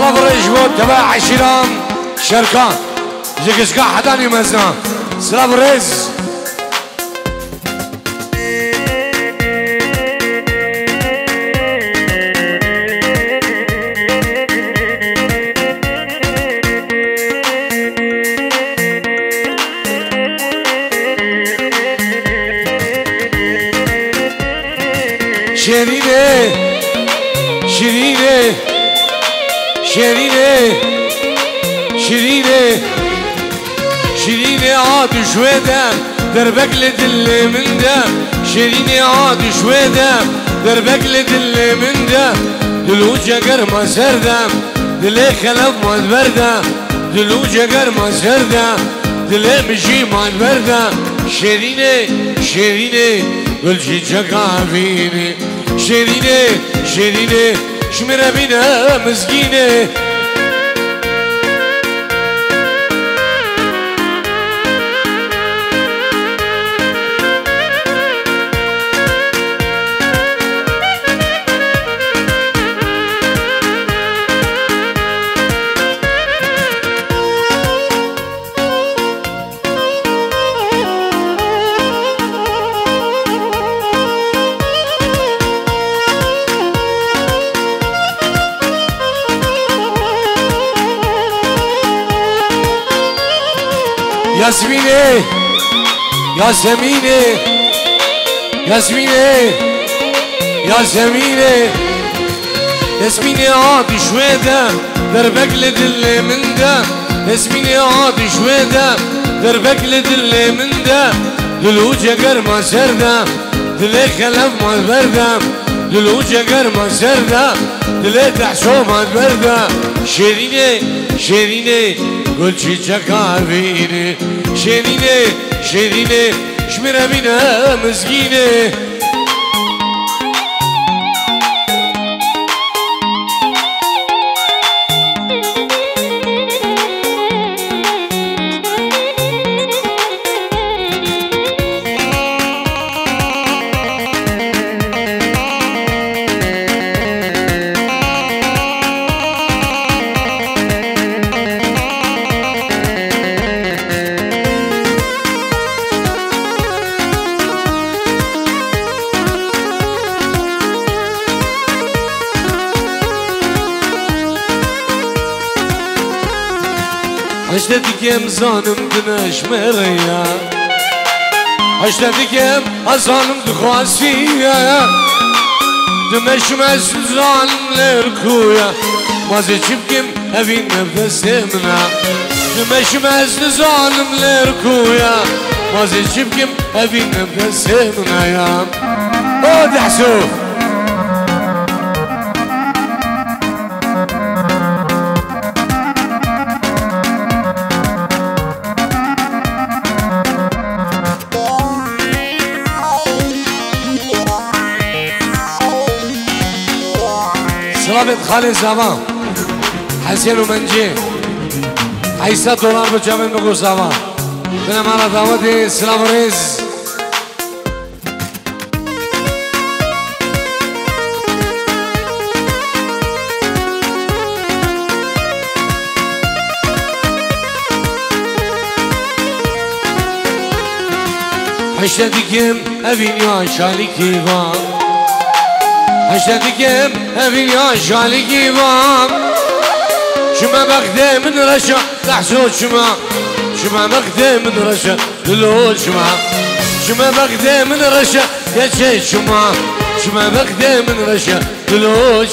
صلاف الرجبوت تبع عشيران شركان جيكسكا حداني مزنا صلاف الرز شيريني شيريني شيريني شيريني شيريني عاد شويدة دربك لدل من ده شيريني عاد شويدة دربك لدل من ده دلوجة قرمة سردة دلي خلف ما تبردة دلوجة قرمة سردة دلي مشي ما تبردة شيريني شيريني قلشي جكافيني شيريني شيريني شمرة بينا مسكينة ياسميني ياسميني ياسميني ياسميني ياسميني عادي شويدة دربك لدل من ده ياسميني عادي شويدة دربك لدل من ده دلوجة قرمة سردة دلي خلف ما تبردة دلوجة قرمة سردة دلي تحشو ما تبردة شيريني شيريني قلشي جكافيني شيريني شيريني شمرة بينا مسكينة عشتك يم زانم دنش مريا عشتك يم ازانم دخواسيا دمش مزان لركويا مازي چبكم هفين نفسمنا دمش مزان لركويا مازي چبكم هفين نفسمنا يا او دحسوف سلامت خالد زمان حسين ومنجي $10 بجامل مقو زمان بنا معنا دعوتي سلام ريز حشتكم أبين يا شالي كيفان حشتكم أبين يا شالي كيفان شما بخده من رشا تحسود شما بخده من رشا دلول شما بخده من رشا يا شي شما بخده من رشا دلول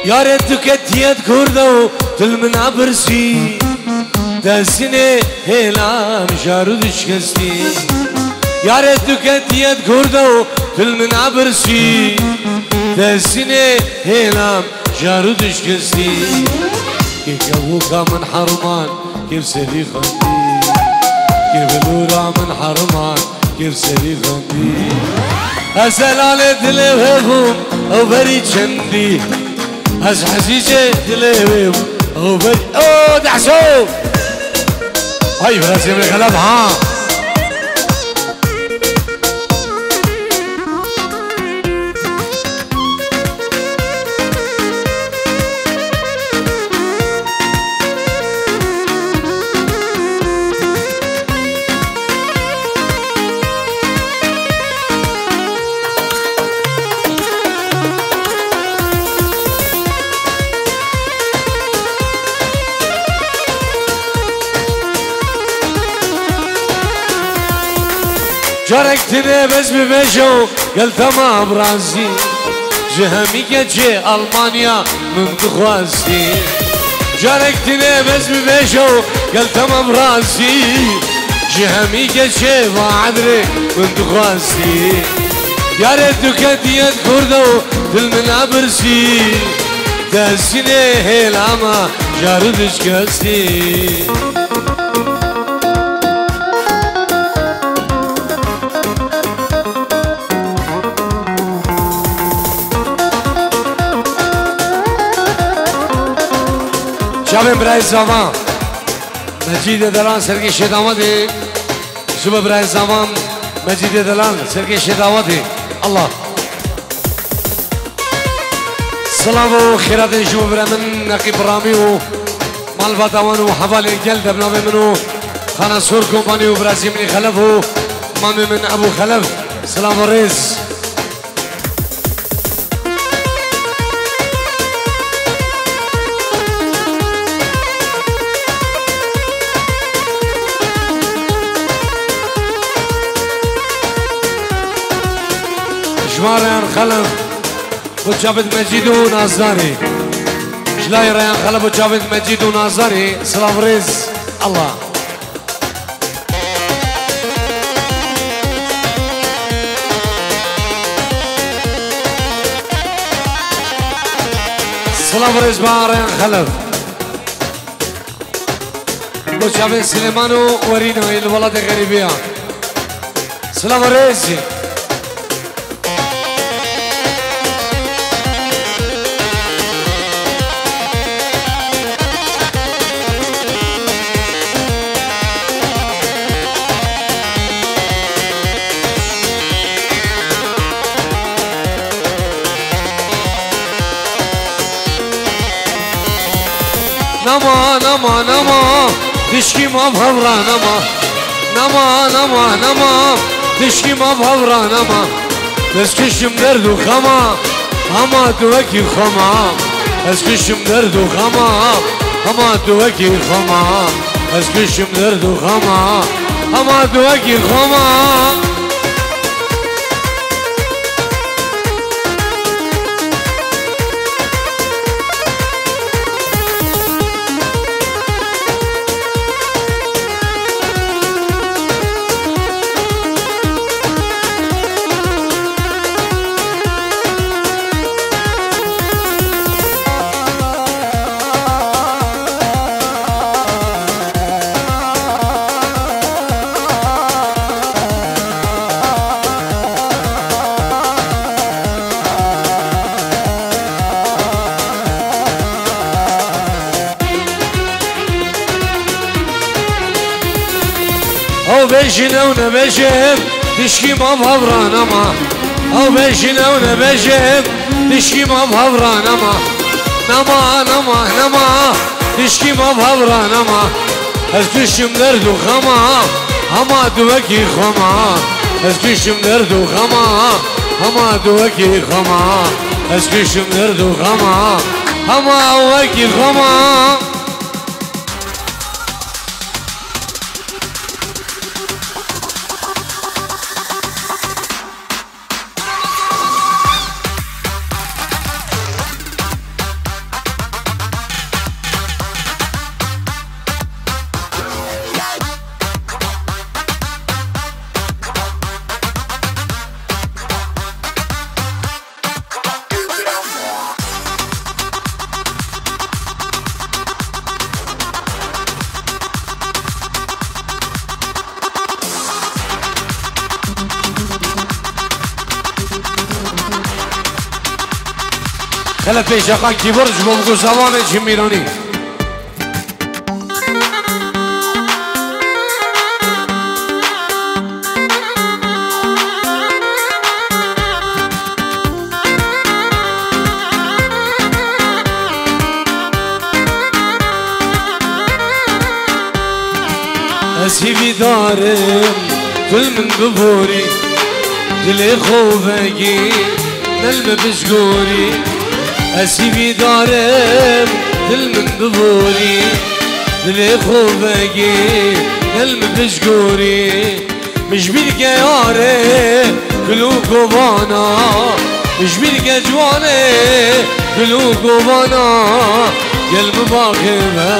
يا ريت كتيت كردو تلمن عبرسي دستینه هلام جارو دشکستی یاره تو کتیت کرده و دل من عبرسی دستینه هلام جارو دشکستی که کبوکا من حرمان كيف سري خندي كيف الورا من حرمان كيف سري خندي أسلالة دلوهم أو بري شندي أس حسيسة دلوهم أو بري أوه دعسو هاي براسي من الغلب ها جاركتني بس ببيشو قلت ما برازي جهمي كجي ألمانيا من دخوازي جاركتني بس ببيشو قلت ما برازي جهمي كجي وعدري من دخوازي يا ريت كديت كردو دل من أبرسي داسيني هيلاما جاردش كاسي شباب برای زمان مجید دلان سرگی شدامتی شباب برای زمان مجید دلان سرگی شدامتی الله سلام و خیرات شباب برای من نقیب رامی و مالبات آوان و حوالی جلد ابنابه منو خانه سور کمپانی و برازی منی خلف و مامی من ابو خلف سلام و ریز ريان خلف وجابت مجيد ونازاري جلاي ريان خلف وجابت مجيد ونازاري سلام ريز الله سلام ريز مع ريان خلف وجابت سليمانو ورينو الولد غريبيان سلام ريز نما نما نما دشکی ما بهورا نما نما نما نما دشکی ما بهورا نما بس کشم درد و خما هما دوکی خما بس کشم درد و خما هما دوکی خما بس کشم درد و خما هما دوکی خما او بيجينا ونبجم تشكي ما بهوران اما او بيجينا ونبجم تشكي ما بهوران اما نما نما نما تشكي ما بهوران اما ازكشم درد وخما هما دوكي خما ازكشم درد وخما هما دوكي خما ازكشم درد وخما هما وكي خما هلا پیشاقا کی برج بگو زمان جمیرانی اسیبی دارم كل من ببوري دلي خوفقي نلم بشقوري اسيبي دارم دل من ببوري دلي خوفقي نلم بشقوري مش بيلك ياري قلوك وبانا مش بيلك جواني قلوك وبانا قلب باخبه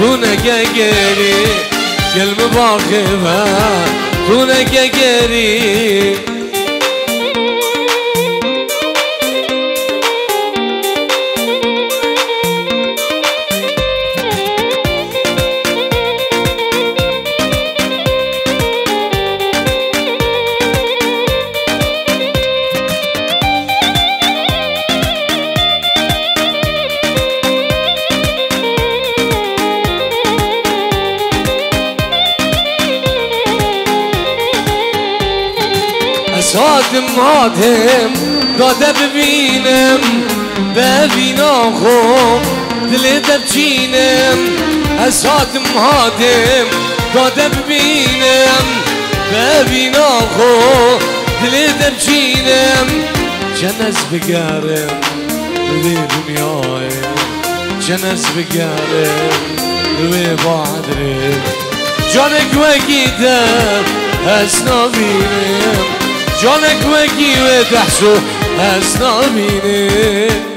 دونك اقري قلب باخبه دونك اقري سادم هادم داده ببینم خوب دل دبچینم سادم هادم داده ببینم خوب دل دبچینم جنز بگرم روی دنیای جنز بگرم روی بعدرم جانک وگیدم اسنابینم جانك وكي وتحسو اسناميني